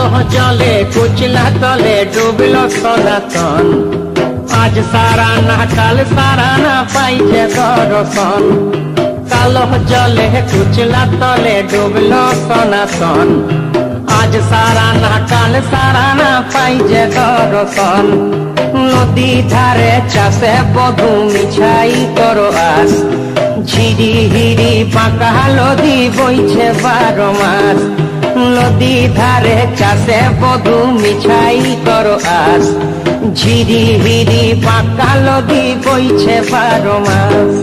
কালো জলে কুচলা তলে ডুবলো সনাতন। আজ সারা না কাল সারা না পাইছে দর্শন। কালো জলে কুচলা তলে ডুবলো সনাতন। আজ সারা না কাল সারা না পাইছে দর্শন। নদী ধারে চাষে বধু মিছাই করো আস। ঝিরি হিরি বাঁকা নদী বইছে 12 মাস। নদী ধারে চাষে বধু মিছাই করো আস। ঝিরি হিরি বাঁকা নদী বইছে 12 মাস।